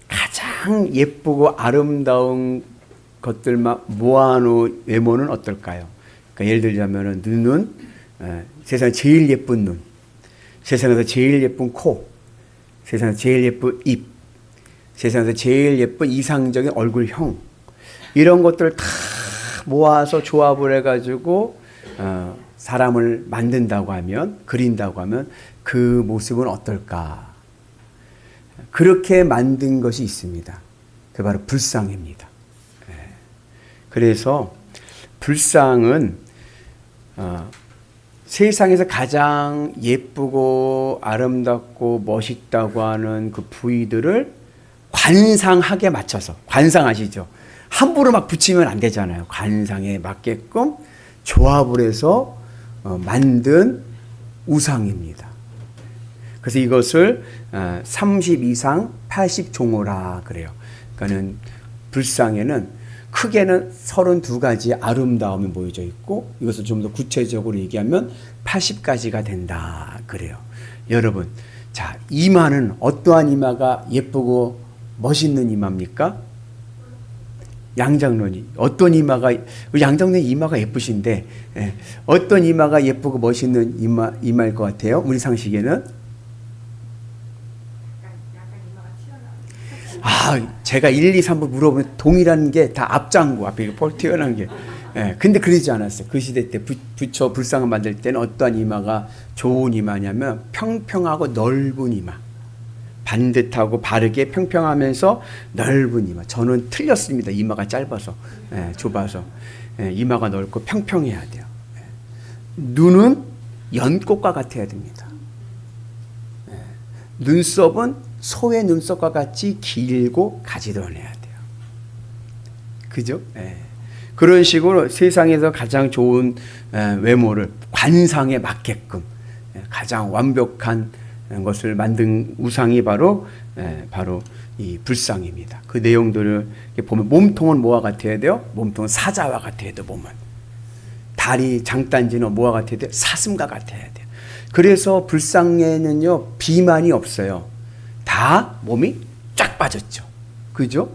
가장 예쁘고 아름다운 것들만 모아놓은 외모는 어떨까요? 그러니까 예를 들자면 눈은 세상에 제일 예쁜 눈, 세상에서 제일 예쁜 코, 세상에서 제일 예쁜 입, 세상에서 제일 예쁜 이상적인 얼굴형, 이런 것들을 다 모아서 조합을 해가지고 사람을 만든다고 하면, 그린다고 하면 그 모습은 어떨까? 그렇게 만든 것이 있습니다. 그게 바로 불상입니다. 그래서 불상은 세상에서 가장 예쁘고 아름답고 멋있다고 하는 그 부위들을 관상하게 맞춰서, 관상 아시죠? 함부로 막 붙이면 안 되잖아요. 관상에 맞게끔 조합을 해서 만든 우상입니다. 그래서 이것을 32상 80종호라 그래요. 그러니까는 불상에는 크게는 32가지 아름다움이 모여져 있고, 이것을 좀 더 구체적으로 얘기하면 80가지가 된다 그래요. 여러분, 자, 이마는 어떠한 이마가 예쁘고 멋있는 이마입니까? 양장로님, 어떤 이마가, 양장로님 이마가 예쁘신데, 어떤 이마가 예쁘고 멋있는 이마일 것 같아요? 우리 상식에는? 제가 1, 2, 3부 물어보면 동일한 게 다 앞장구, 앞에 펄 튀어나온 게. 근데 그러지 않았어요. 그 시대 때 부처 불상을 만들 때는 어떠한 이마가 좋은 이마냐면 평평하고 넓은 이마. 반듯하고 바르게 평평하면서 넓은 이마. 저는 틀렸습니다. 이마가 짧아서, 좁아서. 이마가 넓고 평평해야 돼요. 눈은 연꽃과 같아야 됩니다. 눈썹은 소의 눈썹과 같이 길고 가지런해야 돼요. 그죠? 그런 식으로 세상에서 가장 좋은 외모를 관상에 맞게끔 가장 완벽한 것을 만든 우상이 바로 이 불상입니다. 그 내용들을 보면 몸통은 뭐와 같아야 돼요? 몸통은 사자와 같아야 돼요. 몸은 다리 장단지는 뭐와 같아야 돼요? 사슴과 같아야 돼요. 그래서 불상에는요 비만이 없어요. 다 몸이 쫙 빠졌죠. 그죠?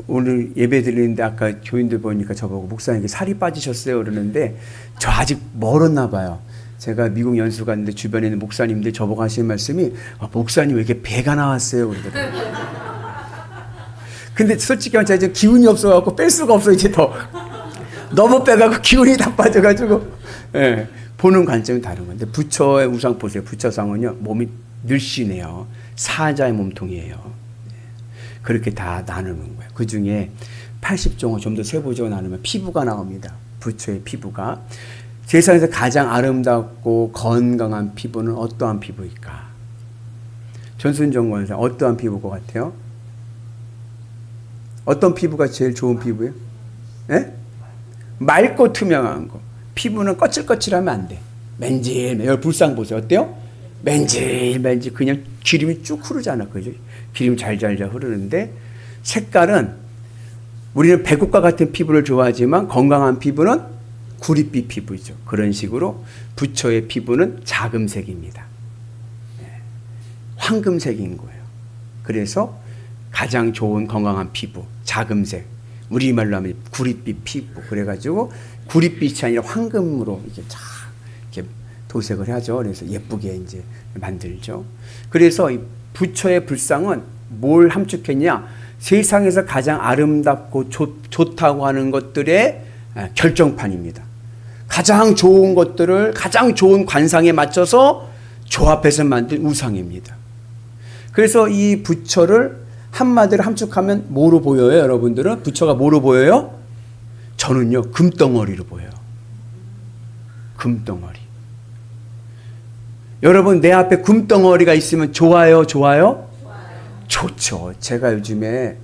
오늘 예배 드리는데 아까 교인들 보니까 저보고 목사님 살이 빠지셨어요 그러는데 저 아직 멀었나 봐요. 제가 미국 연수 갔는데 주변에 있는 목사님들 저보고 하시는 말씀이 목사님 왜 이렇게 배가 나왔어요 그러더라고요. 근데 솔직히 말해서 이제 기운이 없어갖고 뺄 수가 없어. 이제 더 너무 빼가고 기운이 다 빠져가지고 보는 관점이 다른 건데, 부처의 우상 보세요. 부처상은요 몸이 늘씬해요. 사자의 몸통이에요. 그렇게 다 나누는 거예요. 그 중에 80종을 좀 더 세부적으로 나누면 피부가 나옵니다. 부처의 피부가. 세상에서 가장 아름답고 건강한 피부는 어떠한 피부일까? 전순정 권사 어떠한 피부일 것 같아요? 어떤 피부가 제일 좋은 피부예요? 맑고 투명한 거. 피부는 거칠거칠하면 안 돼. 맨질맨질. 불상 보세요. 어때요? 맨질맨질. 그냥 기름이 쭉 흐르잖아. 그죠? 기름이 잘잘 흐르는데, 색깔은 우리는 백옥과 같은 피부를 좋아하지만 건강한 피부는 구릿빛 피부죠. 그런 식으로 부처의 피부는 자금색입니다. 황금색인 거예요. 그래서 가장 좋은 건강한 피부, 자금색. 우리말로 하면 구릿빛 피부. 그래가지고 구릿빛이 아니라 황금으로 이렇게 쫙 이렇게 도색을 하죠. 그래서 예쁘게 이제 만들죠. 그래서 이 부처의 불상은 뭘 함축했냐? 세상에서 가장 아름답고 좋다고 하는 것들의 결정판입니다. 가장 좋은 것들을 가장 좋은 관상에 맞춰서 조합해서 만든 우상입니다. 그래서 이 부처를 한마디로 함축하면 뭐로 보여요? 여러분들은 부처가 뭐로 보여요? 저는요 금덩어리로 보여요. 금덩어리. 여러분, 내 앞에 금덩어리가 있으면 좋아요? 좋아요? 좋죠. 제가 요즘에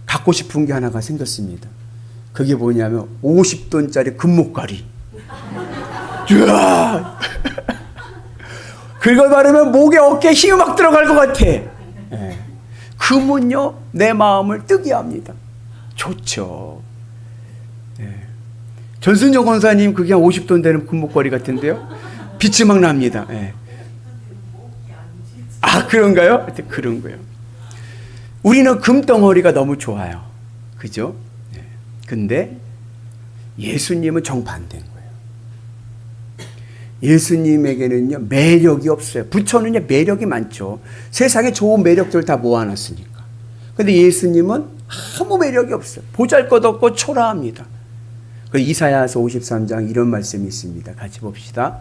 갖고 싶은 게 하나가 생겼습니다. 그게 뭐냐면 50돈짜리 금목걸이. 이야! 그걸 바르면 목에 어깨에 힘이 막 들어갈 것 같아. 금은요 내 마음을 뜨게 합니다. 좋죠. 전순정 권사님 그게 한 50돈 되는 금목걸이 같은데요. 빛이 막 납니다. 아, 그런가요? 그런 거예요. 우리는 금덩어리가 너무 좋아요. 그죠? 네. 근데 예수님은 정반대인 거예요. 예수님에게는요, 매력이 없어요. 부처는요, 매력이 많죠. 세상에 좋은 매력들 다 모아놨으니까. 근데 예수님은 아무 매력이 없어요. 보잘것없고 초라합니다. 이사야서 53장 이런 말씀이 있습니다. 같이 봅시다.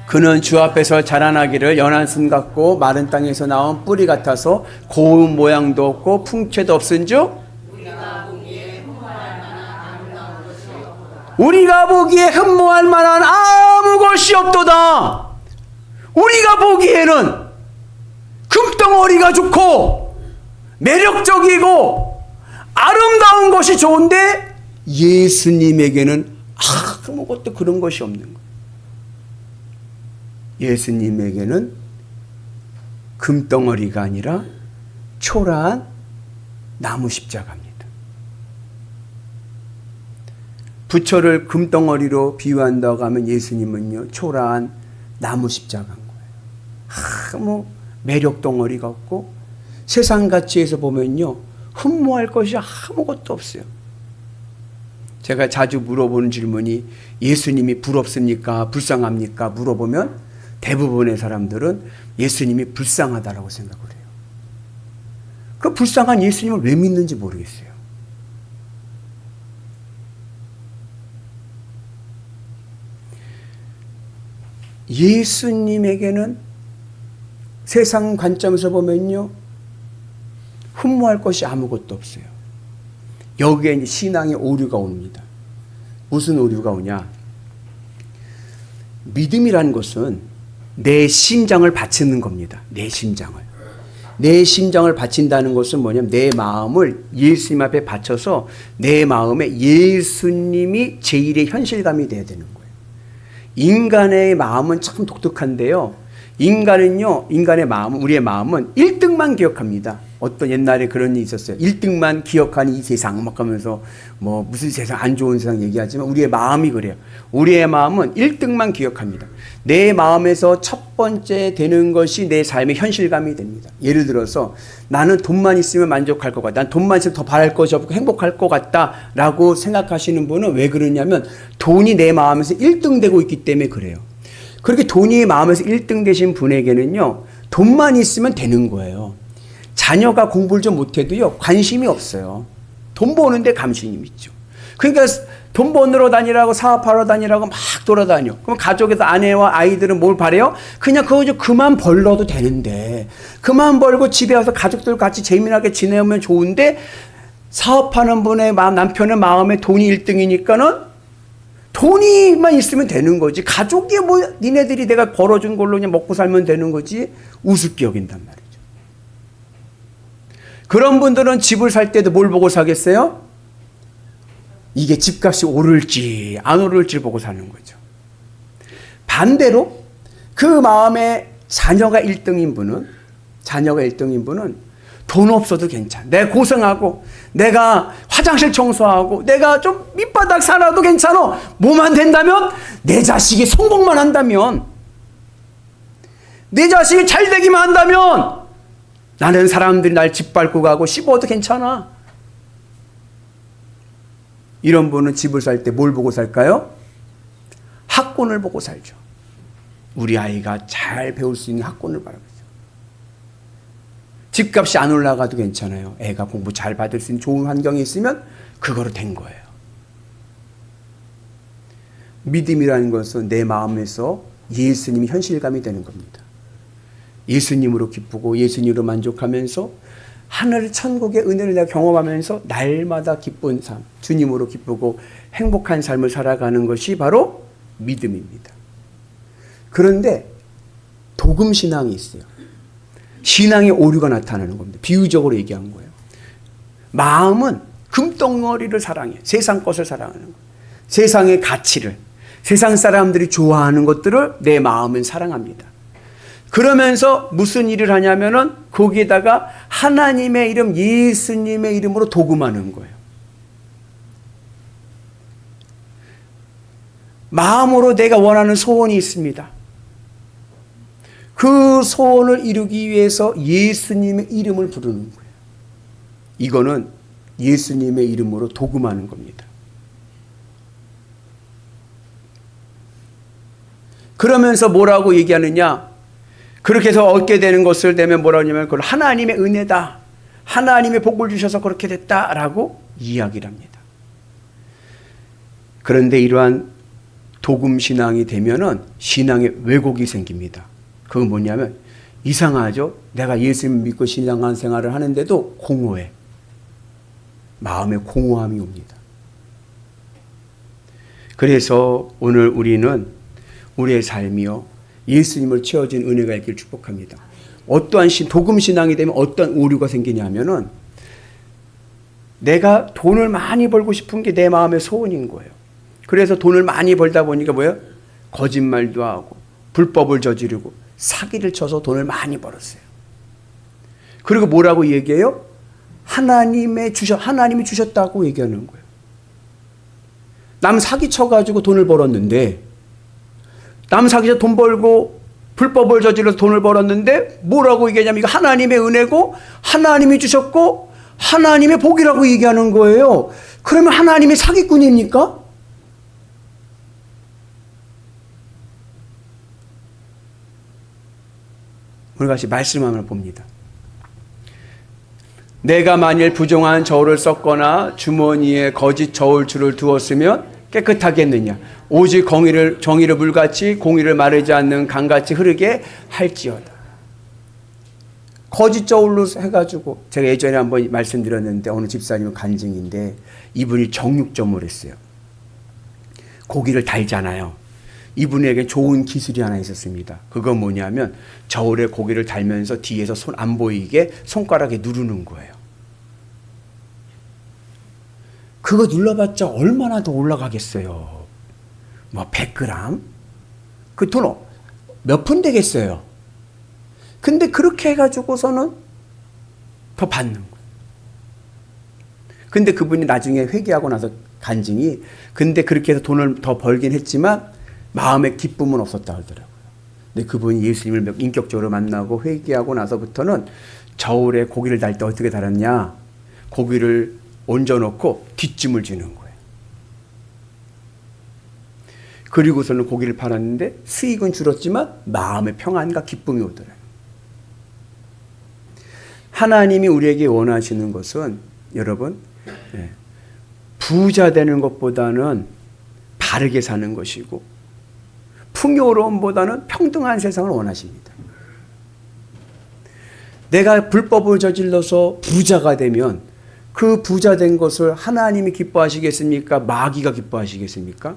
그는 주 앞에서 자라나기를 연한 순 같고 마른 땅에서 나온 뿌리 같아서 고운 모양도 없고 풍채도 없은즉 우리가 보기에 흠모할 만한 아무 것이 없도다. 우리가 보기에는 금덩어리가 좋고 매력적이고 아름다운 것이 좋은데 예수님에게는 아무것도 그런 것이 없는 거예요. 예수님에게는 금덩어리가 아니라 초라한 나무 십자가입니다. 부처를 금덩어리로 비유한다고 하면 예수님은요, 초라한 나무 십자가인 거예요. 아무 매력 덩어리가 없고 세상 가치에서 보면요, 흠모할 것이 아무것도 없어요. 제가 자주 물어보는 질문이 예수님이 부럽습니까? 불쌍합니까? 물어보면 대부분의 사람들은 예수님이 불쌍하다라고 생각을 해요. 그 불쌍한 예수님을 왜 믿는지 모르겠어요. 예수님에게는 세상 관점에서 보면요, 흠모할 것이 아무것도 없어요. 여기에 이제 신앙의 오류가 옵니다. 무슨 오류가 오냐? 믿음이라는 것은 내 심장을 바치는 겁니다. 내 심장을. 내 심장을 바친다는 것은 뭐냐면 내 마음을 예수님 앞에 바쳐서 내 마음에 예수님이 제일의 현실감이 돼야 되는 거예요. 인간의 마음은 참 독특한데요. 인간의 마음은, 우리의 마음은 1등만 기억합니다. 어떤 옛날에 그런 일이 있었어요. 1등만 기억하는 이 세상 막 하면서 뭐 무슨 세상, 안 좋은 세상 얘기하지만 우리의 마음이 그래요. 우리의 마음은 1등만 기억합니다. 내 마음에서 첫 번째 되는 것이 내 삶의 현실감이 됩니다. 예를 들어서 나는 돈만 있으면 만족할 것 같다. 난 돈만 있으면 더 바랄 것이 없고 행복할 것 같다라고 생각하시는 분은 왜 그러냐면 돈이 내 마음에서 1등 되고 있기 때문에 그래요. 그렇게 돈이 마음에서 1등 되신 분에게는요, 돈만 있으면 되는 거예요. 자녀가 공부를 좀 못해도요, 관심이 없어요. 돈 버는데 관심이 있죠. 그러니까 돈 버느러 다니라고, 사업하러 다니라고 막 돌아다녀. 그럼 가족에서 아내와 아이들은 뭘 바래요? 그냥 그거 좀 그만 벌러도 되는데, 그만 벌고 집에 와서 가족들 같이 재미나게 지내면 좋은데, 사업하는 분의 마음, 남편의 마음에 돈이 1등이니까는 돈이만 있으면 되는 거지. 가족이 뭐 니네들이 내가 벌어준 걸로 그냥 먹고 살면 되는 거지. 우습게 여긴단 말이죠. 그런 분들은 집을 살 때도 뭘 보고 사겠어요? 이게 집값이 오를지 안 오를지 보고 사는 거죠. 반대로 그 마음에 자녀가 1등인 분은 돈 없어도 괜찮아. 내가 고생하고 내가 화장실 청소하고 내가 좀 밑바닥 살아도 괜찮아. 뭐만 된다면, 내 자식이 성공만 한다면, 내 자식이 잘 되기만 한다면 나는 사람들이 날 짓밟고 가고 씹어도 괜찮아. 이런 분은 집을 살 때 뭘 보고 살까요? 학군을 보고 살죠. 우리 아이가 잘 배울 수 있는 학군을 바라보죠. 집값이 안 올라가도 괜찮아요. 애가 공부 잘 받을 수 있는 좋은 환경이 있으면 그거로 된 거예요. 믿음이라는 것은 내 마음에서 예수님이 현실감이 되는 겁니다. 예수님으로 기쁘고 예수님으로 만족하면서 하늘 천국의 은혜를 내가 경험하면서 날마다 기쁜 삶, 주님으로 기쁘고 행복한 삶을 살아가는 것이 바로 믿음입니다. 그런데 도금신앙이 있어요. 신앙의 오류가 나타나는 겁니다. 비유적으로 얘기한 거예요. 마음은 금덩어리를 사랑해. 세상 것을 사랑하는 거예요. 세상의 가치를, 세상 사람들이 좋아하는 것들을 내 마음은 사랑합니다. 그러면서 무슨 일을 하냐면은 거기에다가 하나님의 이름, 예수님의 이름으로 도금하는 거예요. 마음으로 내가 원하는 소원이 있습니다. 그 소원을 이루기 위해서 예수님의 이름을 부르는 거예요. 이거는 예수님의 이름으로 도금하는 겁니다. 그러면서 뭐라고 얘기하느냐? 그렇게 해서 얻게 되는 것을 되면 뭐라고 하냐면 그걸 하나님의 은혜다. 하나님의 복을 주셔서 그렇게 됐다라고 이야기를 합니다. 그런데 이러한 도금 신앙이 되면은 신앙에 왜곡이 생깁니다. 그건 뭐냐면 이상하죠? 내가 예수님 믿고 신앙한 생활을 하는데도 공허해. 마음에 공허함이 옵니다. 그래서 오늘 우리는 우리의 삶이요 예수님을 채워진 은혜가 있길 축복합니다. 어떠한 도금 신앙이 되면 어떠한 오류가 생기냐면은 내가 돈을 많이 벌고 싶은 게 내 마음의 소원인 거예요. 그래서 돈을 많이 벌다 보니까 뭐예요? 거짓말도 하고 불법을 저지르고 사기를 쳐서 돈을 많이 벌었어요. 그리고 뭐라고 얘기해요? 하나님이 주셨다고 얘기하는 거예요. 남 사기 쳐가지고 돈을 벌었는데, 남 사기쳐 돈 벌고 불법을 저질러서 돈을 벌었는데 뭐라고 얘기하냐면 이거 하나님의 은혜고 하나님이 주셨고 하나님의 복이라고 얘기하는 거예요. 그러면 하나님이 사기꾼입니까? 우리 같이 말씀 한번 봅니다. 내가 만일 부정한 저울을 썼거나 주머니에 거짓 저울줄을 두었으면 깨끗하겠느냐? 오직 정의를 물같이 공의를 마르지 않는 강같이 흐르게 할지어다. 거짓 저울로 해가지고 제가 예전에 한번 말씀드렸는데 어느 집사님은 간증인데 이분이 정육점을 했어요. 고기를 달잖아요. 이분에게 좋은 기술이 하나 있었습니다. 그건 뭐냐면 저울에 고기를 달면서 뒤에서 손 안 보이게 손가락에 누르는 거예요. 그거 눌러봤자 얼마나 더 올라가겠어요. 뭐 100g? 그 돈 몇 푼 되겠어요. 근데 그렇게 해가지고서는 더 받는 거예요. 근데 그분이 나중에 회개하고 나서 간증이 근데 그렇게 해서 돈을 더 벌긴 했지만 마음의 기쁨은 없었다 하더라고요. 근데 그분이 예수님을 인격적으로 만나고 회개하고 나서부터는 저울에 고기를 달 때 어떻게 달았냐? 고기를 얹어놓고 뒷짐을 지는 거예요. 그리고서는 고기를 팔았는데 수익은 줄었지만 마음의 평안과 기쁨이 오더라고요. 하나님이 우리에게 원하시는 것은 여러분 부자 되는 것보다는 바르게 사는 것이고 풍요로움보다는 평등한 세상을 원하십니다. 내가 불법을 저질러서 부자가 되면 그 부자 된 것을 하나님이 기뻐하시겠습니까? 마귀가 기뻐하시겠습니까?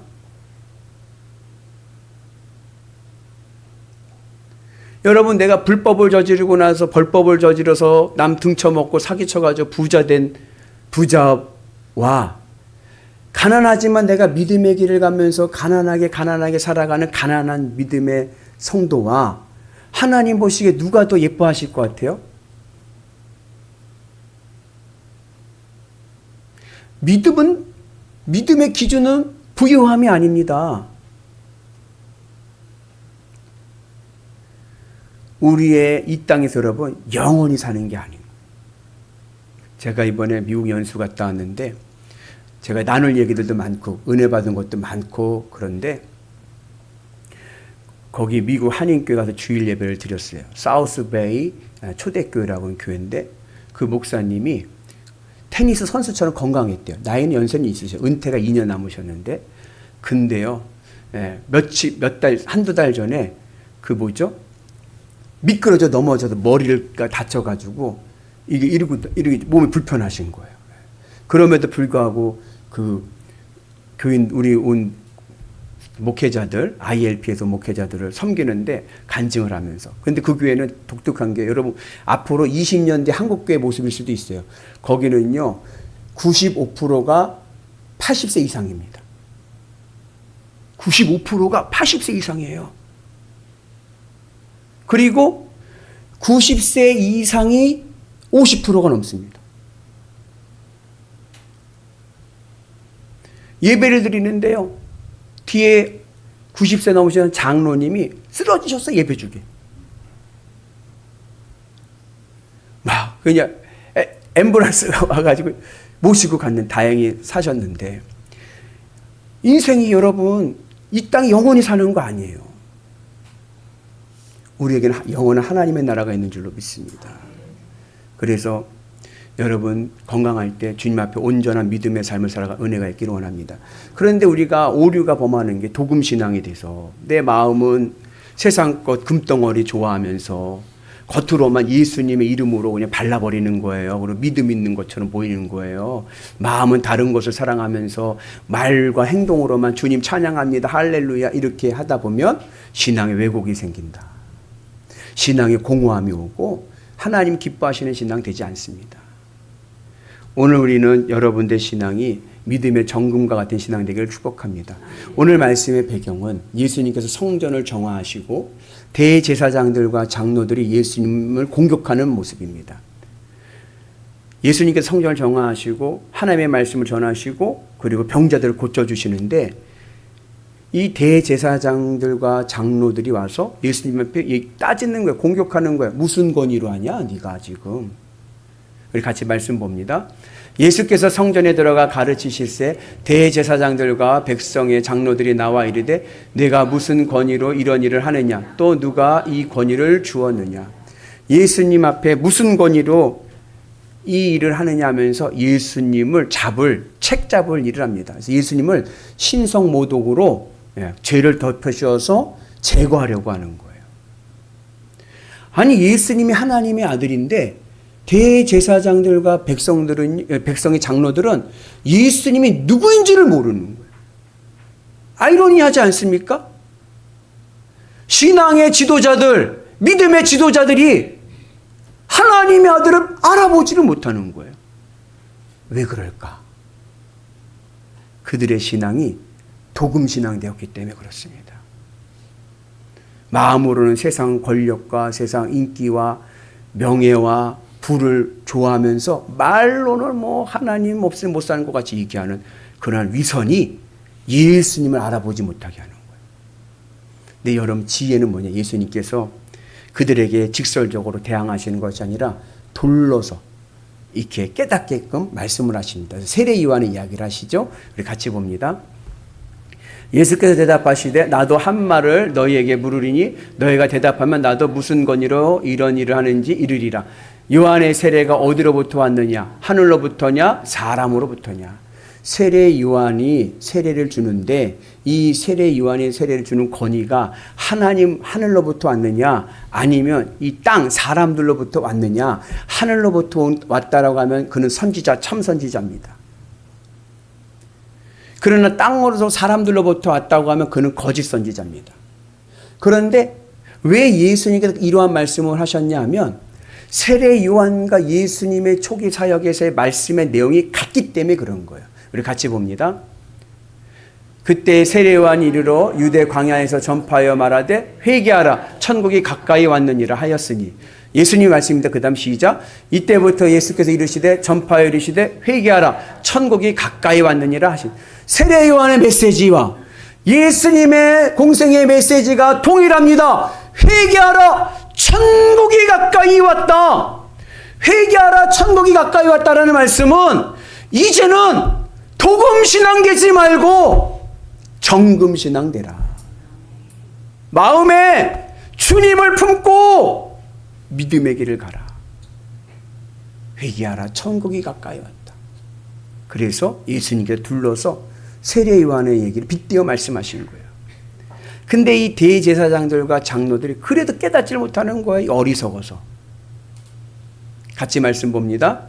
여러분, 내가 불법을 저지르고 나서 벌법을 저질러서 남 등쳐먹고 사기쳐가지고 부자 된 부자와 가난하지만 내가 믿음의 길을 가면서 가난하게 살아가는 가난한 믿음의 성도와 하나님 보시기에 누가 더 예뻐하실 것 같아요? 믿음의 기준은 부유함이 아닙니다. 우리의 이 땅에서 여러분 영원히 사는 게 아니에요. 제가 이번에 미국 연수 갔다 왔는데 제가 나눌 얘기들도 많고 은혜 받은 것도 많고 그런데 거기 미국 한인교회 가서 주일 예배를 드렸어요. 사우스베이 초대교회라고 하는 교회인데 그 목사님이 테니스 선수처럼 건강했대요. 나이는 연세는 있으셔. 은퇴가 2년 남으셨는데 근데요 한두 달 전에 그 미끄러져 넘어져서 머리를 다쳐가지고 이게 이러고 몸이 불편하신 거예요. 그럼에도 불구하고 그 교인 우리 온 목회자들 ILP에서 목회자들을 섬기는데 간증을 하면서 근데 그 교회는 독특한 게 여러분 앞으로 20년 뒤 한국교회 모습일 수도 있어요. 거기는요 95%가 80세 이상입니다. 95%가 80세 이상이에요. 그리고 90세 이상이 50%가 넘습니다. 예배를 드리는데요. 뒤에 90세 넘으시는 장로님이 쓰러지셨어요. 예배 중에. 그냥 앰뷸런스가 와가지고 모시고 갔는, 다행히 사셨는데, 인생이 여러분 이 땅에 영원히 사는 거 아니에요. 우리에게는 영원한 하나님의 나라가 있는 줄로 믿습니다. 그래서 여러분 건강할 때 주님 앞에 온전한 믿음의 삶을 살아가 은혜가 있기를 원합니다. 그런데 우리가 오류가 범하는 게 도금신앙이 돼서 내 마음은 세상 것 금덩어리 좋아하면서 겉으로만 예수님의 이름으로 그냥 발라버리는 거예요. 그리고 믿음 있는 것처럼 보이는 거예요. 마음은 다른 것을 사랑하면서 말과 행동으로만 주님 찬양합니다, 할렐루야 이렇게 하다 보면 신앙의 왜곡이 생긴다. 신앙의 공허함이 오고 하나님 기뻐하시는 신앙 되지 않습니다. 오늘 우리는 여러분들의 신앙이 믿음의 정금과 같은 신앙 되기를 축복합니다. 오늘 말씀의 배경은 예수님께서 성전을 정화하시고 대제사장들과 장로들이 예수님을 공격하는 모습입니다. 예수님께서 성전을 정화하시고 하나님의 말씀을 전하시고 그리고 병자들을 고쳐주시는데, 이 대제사장들과 장로들이 와서 예수님 앞에 따지는 거예요. 공격하는 거예요. 무슨 권위로 하냐 네가 지금. 우리 같이 말씀 봅니다. 예수께서 성전에 들어가 가르치실새 대제사장들과 백성의 장로들이 나와 이르되 내가 무슨 권위로 이런 일을 하느냐, 또 누가 이 권위를 주었느냐. 예수님 앞에 무슨 권위로 이 일을 하느냐 하면서 예수님을 책 잡을 일을 합니다. 그래서 예수님을 신성모독으로 죄를 덮으셔서 제거하려고 하는 거예요. 아니 예수님이 하나님의 아들인데 대제사장들과 백성의 장로들은 예수님이 누구인지를 모르는 거예요. 아이러니하지 않습니까? 신앙의 지도자들, 믿음의 지도자들이 하나님의 아들을 알아보지를 못하는 거예요. 왜 그럴까? 그들의 신앙이 도금신앙 되었기 때문에 그렇습니다. 마음으로는 세상 권력과 세상 인기와 명예와 부를 좋아하면서 말로는 뭐 하나님 없으면 못 사는 것 같이 얘기하는 그러한 위선이 예수님을 알아보지 못하게 하는 거예요. 근데 여러분 지혜는 뭐냐? 예수님께서 그들에게 직설적으로 대항하시는 것이 아니라 둘러서 이렇게 깨닫게끔 말씀을 하십니다. 세례 요한의 이야기를 하시죠. 우리 같이 봅니다. 예수께서 대답하시되 나도 한 말을 너희에게 물으리니 너희가 대답하면 나도 무슨 권위로 이런 일을 하는지 이르리라. 요한의 세례가 어디로부터 왔느냐? 하늘로부터냐? 사람으로부터냐? 세례 요한이 세례를 주는데 이 세례 요한이 세례를 주는 권위가 하나님 하늘로부터 왔느냐 아니면 이 땅 사람들로부터 왔느냐? 하늘로부터 왔다라고 하면 그는 선지자, 참 선지자입니다. 그러나 땅으로서 사람들로부터 왔다고 하면 그는 거짓 선지자입니다. 그런데 왜 예수님께서 이러한 말씀을 하셨냐 하면 세례 요한과 예수님의 초기 사역에서의 말씀의 내용이 같기 때문에 그런 거예요. 우리 같이 봅니다. 그때 세례 요한이 이르러 유대 광야에서 전파하여 말하되 회개하라 천국이 가까이 왔느니라 하였으니. 예수님 말씀입니다. 그 다음 시작. 이때부터 예수께서 이르시되 전파하여 이르시되 회개하라 천국이 가까이 왔느니라 하신. 세례 요한의 메시지와 예수님의 공생의 메시지가 동일합니다. 회개하라 천국이 가까이 왔다. 회개하라 천국이 가까이 왔다라는 말씀은 이제는 도금신앙 되지 말고 정금신앙 되라. 마음에 주님을 품고 믿음의 길을 가라. 회개하라 천국이 가까이 왔다. 그래서 예수님께서 둘러서 세례 요한의 얘기를 빗대어 말씀하시는 거예요. 근데 이 대제사장들과 장로들이 그래도 깨닫지를 못하는 거예요. 어리석어서. 같이 말씀 봅니다.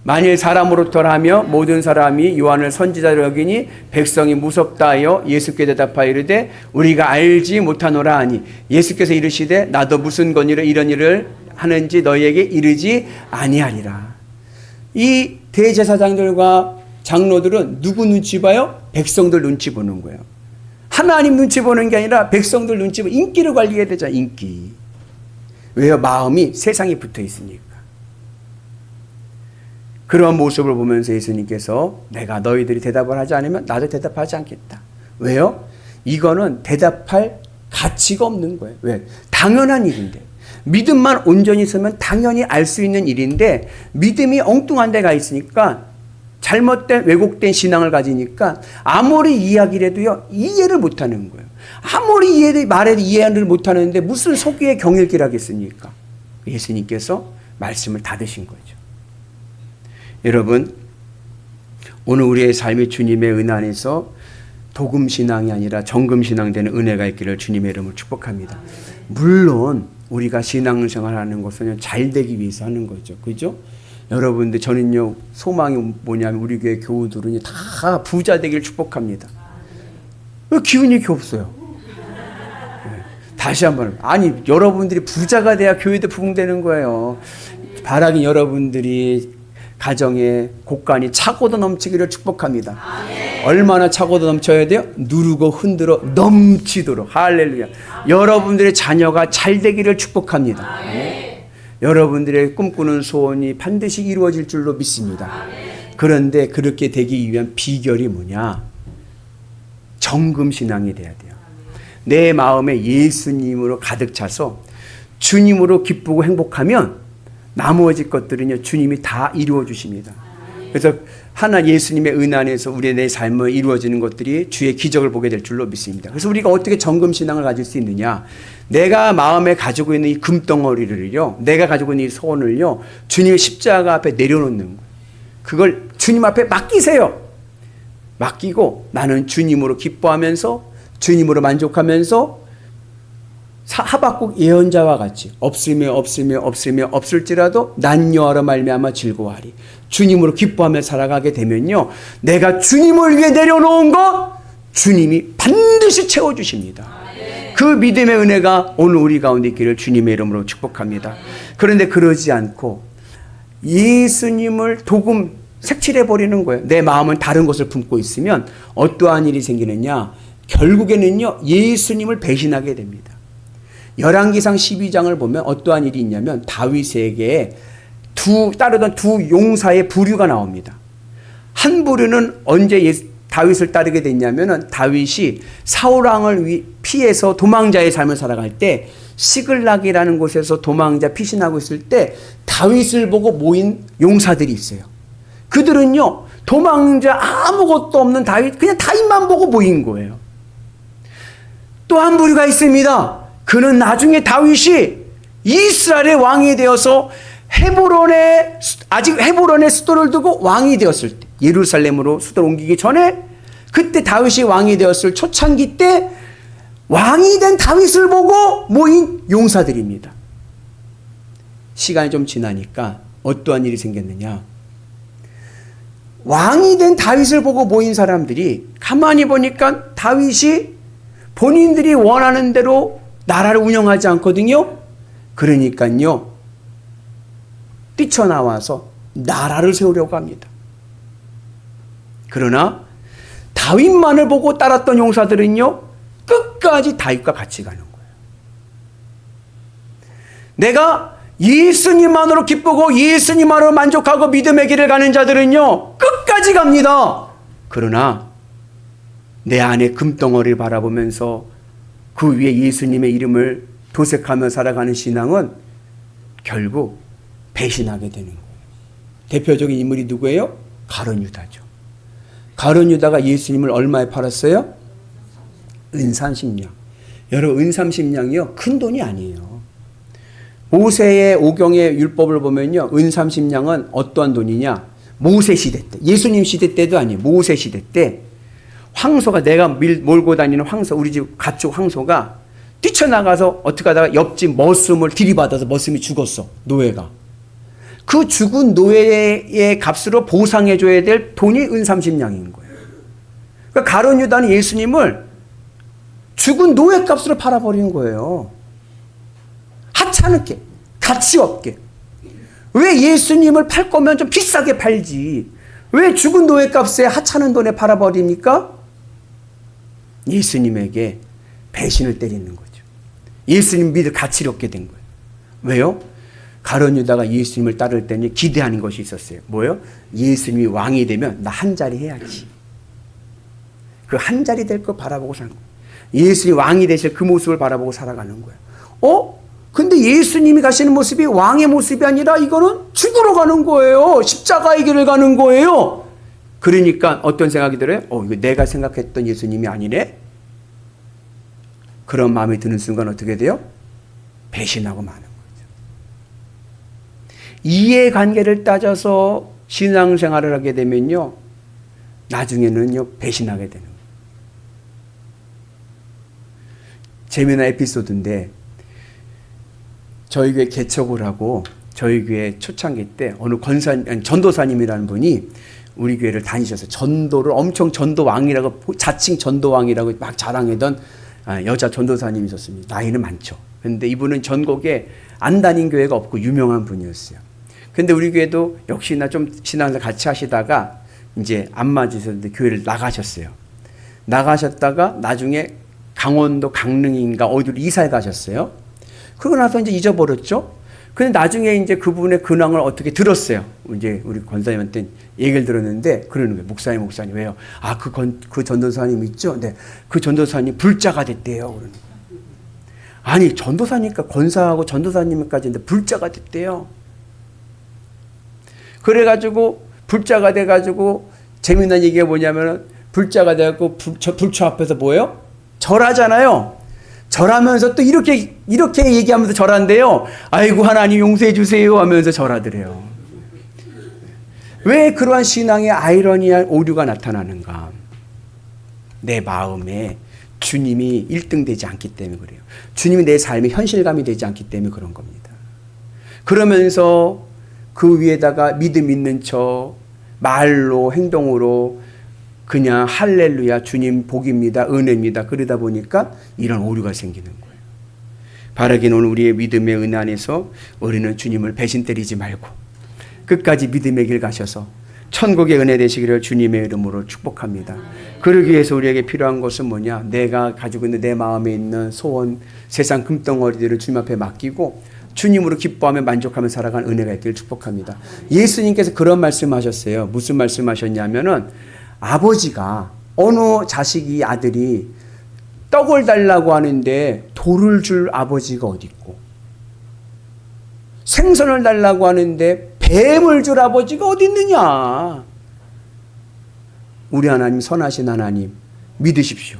만일 사람으로부터 하며 모든 사람이 요한을 선지자로 여기니 백성이 무섭다 하여 예수께 대답하여 이르되 우리가 알지 못하노라 하니 예수께서 이르시되 나도 무슨 권위로 이런 일을 하는지 너희에게 이르지 아니하리라. 이 대제사장들과 장로들은 누구 눈치 봐요? 백성들 눈치 보는 거예요. 하나님 눈치 보는 게 아니라 백성들 눈치 보고 인기를 관리해야 되잖아. 인기. 왜요? 마음이 세상에 붙어 있으니까. 그런 모습을 보면서 예수님께서 내가 너희들이 대답을 하지 않으면 나도 대답하지 않겠다. 왜요? 이거는 대답할 가치가 없는 거예요. 왜? 당연한 일인데. 믿음만 온전히 있으면 당연히 알 수 있는 일인데 믿음이 엉뚱한 데가 있으니까 잘못된 왜곡된 신앙을 가지니까 아무리 이야기를 해도요 이해를 못하는 거예요. 아무리 말해도 이해를 못하는데 무슨 속이의 경일기라겠습니까? 예수님께서 말씀을 닫으신 거죠. 여러분, 오늘 우리의 삶이 주님의 은혜 안에서 도금신앙이 아니라 정금신앙 되는 은혜가 있기를 주님의 이름으로 축복합니다. 물론 우리가 신앙생활하는 것은 잘 되기 위해서 하는 거죠. 그죠? 여러분들, 저는요 소망이 뭐냐면 우리 교회 교우들은 다 부자 되기를 축복합니다. 왜 기운이 이렇게 없어요? 네. 다시 한번, 아니 여러분들이 부자가 돼야 교회도 부흥되는 거예요. 바라긴 여러분들이 가정에 곳간이 차고도 넘치기를 축복합니다. 얼마나 차고도 넘쳐야 돼요? 누르고 흔들어 넘치도록. 할렐루야. 여러분들의 자녀가 잘 되기를 축복합니다. 여러분들의 꿈꾸는 소원이 반드시 이루어질 줄로 믿습니다. 그런데 그렇게 되기 위한 비결이 뭐냐? 정금신앙이 돼야 돼요. 내 마음에 예수님으로 가득 차서 주님으로 기쁘고 행복하면 나머지 것들은요 주님이 다 이루어 주십니다. 그래서 하나 예수님의 은혜 안에서 우리의 내 삶을 이루어지는 것들이 주의 기적을 보게 될 줄로 믿습니다. 그래서 우리가 어떻게 정금신앙을 가질 수 있느냐? 내가 마음에 가지고 있는 이 금덩어리를요, 내가 가지고 있는 이 소원을요, 주님의 십자가 앞에 내려놓는 거예요. 그걸 주님 앞에 맡기세요. 맡기고 나는 주님으로 기뻐하면서 주님으로 만족하면서 하박국 예언자와 같이 없으며 없을지라도 난 여호와로 말미암아 즐거워하리. 주님으로 기뻐하며 살아가게 되면요, 내가 주님을 위해 내려놓은 것 주님이 반드시 채워주십니다. 그 믿음의 은혜가 오늘 우리 가운데 있기를 주님의 이름으로 축복합니다. 그런데 그러지 않고 예수님을 도금 색칠해버리는 거예요. 내 마음은 다른 것을 품고 있으면 어떠한 일이 생기느냐? 결국에는요 예수님을 배신하게 됩니다. 열왕기상 12장을 보면 어떠한 일이 있냐면 다윗에게 따르던 두 용사의 부류가 나옵니다. 한 부류는 언제 다윗을 따르게 됐냐면 다윗이 사울왕을 피해서 도망자의 삶을 살아갈 때 시글락이라는 곳에서 도망자 피신하고 있을 때 다윗을 보고 모인 용사들이 있어요. 그들은요 도망자 아무것도 없는 다윗, 그냥 다윗만 보고 모인 거예요. 또 한 부류가 있습니다. 그는 나중에 다윗이 이스라엘의 왕이 되어서 아직 헤브론에 수도를 두고 왕이 되었을 때, 예루살렘으로 수도를 옮기기 전에 그때 다윗이 왕이 되었을 초창기 때 왕이 된 다윗을 보고 모인 용사들입니다. 시간이 좀 지나니까 어떠한 일이 생겼느냐? 왕이 된 다윗을 보고 모인 사람들이 가만히 보니까 다윗이 본인들이 원하는 대로 나라를 운영하지 않거든요. 그러니까요 뛰쳐나와서 나라를 세우려고 합니다. 그러나 다윗만을 보고 따랐던 용사들은요 끝까지 다윗과 같이 가는 거예요. 내가 예수님만으로 기쁘고 예수님만으로 만족하고 믿음의 길을 가는 자들은요 끝까지 갑니다. 그러나 내 안에 금덩어리를 바라보면서 그 위에 예수님의 이름을 도색하며 살아가는 신앙은 결국 배신하게 되는 거예요. 대표적인 인물이 누구예요? 가룟 유다죠. 가룟 유다가 예수님을 얼마에 팔았어요? 은 30냥. 여러분, 은 30냥이요 큰 돈이 아니에요. 모세의 오경의 율법을 보면요 은 30냥은 어떠한 돈이냐? 모세 시대 때, 예수님 시대 때도 아니에요. 모세 시대 때 황소가, 내가 몰고 다니는 황소, 우리 집 가축 황소가 뛰쳐나가서 어떻게 하다가 옆집 머슴을 들이받아서 머슴이 죽었어. 노예가. 그 죽은 노예의 값으로 보상해줘야 될 돈이 은 30냥인 거예요. 그러니까 가룟 유다는 예수님을 죽은 노예 값으로 팔아버린 거예요. 하찮게, 가치 없게. 왜 예수님을 팔 거면 좀 비싸게 팔지? 왜 죽은 노예 값에 하찮은 돈에 팔아버립니까? 예수님에게 배신을 때리는 거죠. 예수님 믿을 가치를 얻게 된 거예요. 왜요? 가룟 유다가 예수님을 따를 때는 기대하는 것이 있었어요. 뭐요? 예수님이 왕이 되면 나 한 자리 해야지. 그 한 자리 될 거 바라보고 사는 거예요. 예수님이 왕이 되실 그 모습을 바라보고 살아가는 거예요. 근데 예수님이 가시는 모습이 왕의 모습이 아니라 이거는 죽으러 가는 거예요. 십자가의 길을 가는 거예요. 그러니까 어떤 생각이 들어요? 이거 내가 생각했던 예수님이 아니네? 그런 마음이 드는 순간 어떻게 돼요? 배신하고 마는 거죠. 이해관계를 따져서 신앙생활을 하게 되면요, 나중에는요 배신하게 되는 거예요. 재미난 에피소드인데, 저희 교회 개척을 하고 저희 교회 초창기 때 어느 전도사님이라는 분이 우리 교회를 다니셔서 전도를 엄청 전도왕이라고, 자칭 전도왕이라고 막 자랑하던 여자 전도사님이셨습니다. 나이는 많죠. 그런데 이분은 전국에 안 다닌 교회가 없고 유명한 분이었어요. 근데 우리 교회도 역시나 좀 신앙을 같이 하시다가 이제 안 맞으셨는데 교회를 나가셨어요. 나가셨다가 나중에 강원도 강릉인가 어디로 이사를 가셨어요. 그러고 나서 이제 잊어버렸죠. 근데 나중에 이제 그분의 근황을 어떻게 들었어요. 이제 우리 권사님한테 얘기를 들었는데 그러는 거예요. 목사님 왜요? 그 전도사님 있죠? 네. 그 전도사님 불자가 됐대요. 그러는 거예요. 아니, 전도사니까 권사하고 전도사님까지인데 불자가 됐대요. 그래가지고 불자가 돼가지고 재미난 얘기가 뭐냐면은 불자가 돼갖고 불처 앞에서 뭐예요? 절하잖아요. 절하면서 또 이렇게 얘기하면서 절한대요. 아이고 하나님 용서해 주세요 하면서 절하더래요. 왜 그러한 신앙의 아이러니한 오류가 나타나는가? 내 마음에 주님이 1등 되지 않기 때문에 그래요. 주님이 내 삶에 현실감이 되지 않기 때문에 그런 겁니다. 그러면서 그 위에다가 믿음 있는 척 말로 행동으로 그냥 할렐루야 주님 복입니다 은혜입니다 그러다 보니까 이런 오류가 생기는 거예요. 바라기는 우리의 믿음의 은혜 안에서 우리는 주님을 배신 때리지 말고 끝까지 믿음의 길 가셔서 천국의 은혜 되시기를 주님의 이름으로 축복합니다. 그러기 위해서 우리에게 필요한 것은 뭐냐? 내가 가지고 있는 내 마음에 있는 소원, 세상 금덩어리들을 주님 앞에 맡기고 주님으로 기뻐하며 만족하며 살아가는 은혜가 있기를 축복합니다. 예수님께서 그런 말씀하셨어요. 무슨 말씀하셨냐면은 아버지가 어느 자식이 아들이 떡을 달라고 하는데 돌을 줄 아버지가 어디 있고 생선을 달라고 하는데 뱀을 줄 아버지가 어디 있느냐. 우리 하나님 선하신 하나님 믿으십시오.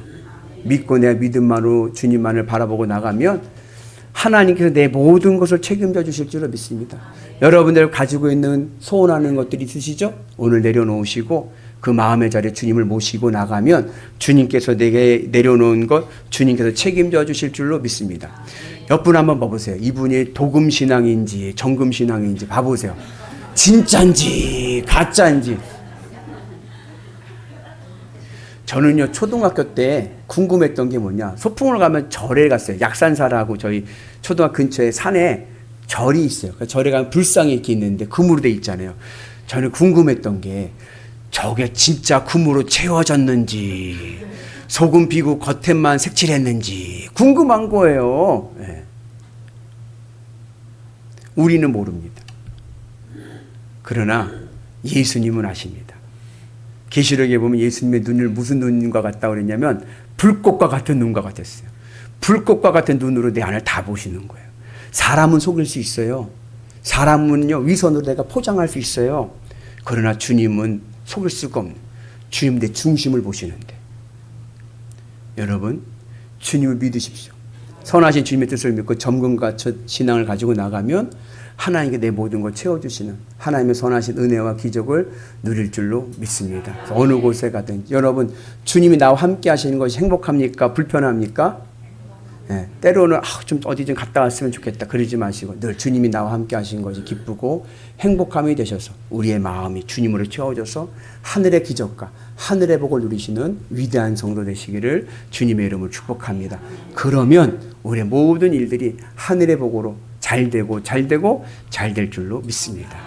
믿고 내 믿음만으로 주님만을 바라보고 나가면 하나님께서 내 모든 것을 책임져 주실 줄로 믿습니다. 여러분들 가지고 있는 소원하는 것들이 있으시죠? 오늘 내려놓으시고 그 마음의 자리에 주님을 모시고 나가면 주님께서 내게 내려놓은 것 주님께서 책임져 주실 줄로 믿습니다. 옆분 한번 봐보세요. 이분이 도금신앙인지 정금신앙인지 봐보세요. 진짜인지 가짜인지. 저는요 초등학교 때 궁금했던 게 뭐냐, 소풍을 가면 절에 갔어요. 약산사라고 저희 초등학교 근처에 산에 절이 있어요. 그 절에 가면 불상이 이렇게 있는데 금으로 돼 있잖아요. 저는 궁금했던 게 저게 진짜 금으로 채워졌는지 소금 비고 겉에만 색칠했는지 궁금한 거예요. 네. 우리는 모릅니다. 그러나 예수님은 아십니다. 계시록에 보면 예수님의 눈을 무슨 눈과 같다고 그랬냐면 불꽃과 같은 눈과 같았어요. 불꽃과 같은 눈으로 내 안을 다 보시는 거예요. 사람은 속일 수 있어요. 사람은요 위선으로 내가 포장할 수 있어요. 그러나 주님은 속일 수가 없는, 주님 내 중심을 보시는데, 여러분 주님을 믿으십시오. 선하신 주님의 뜻을 믿고 점검과 신앙을 가지고 나가면 하나님께 내 모든 걸 채워주시는 하나님의 선하신 은혜와 기적을 누릴 줄로 믿습니다. 어느 곳에 가든 여러분 주님이 나와 함께 하시는 것이 행복합니까? 불편합니까? 네, 때로는 좀 어디 좀 갔다 왔으면 좋겠다 그러지 마시고 늘 주님이 나와 함께 하시는 것이 기쁘고 행복함이 되셔서 우리의 마음이 주님으로 채워져서 하늘의 기적과 하늘의 복을 누리시는 위대한 성도 되시기를 주님의 이름으로 축복합니다. 그러면 우리의 모든 일들이 하늘의 복으로 잘 되고 잘 될 줄로 믿습니다.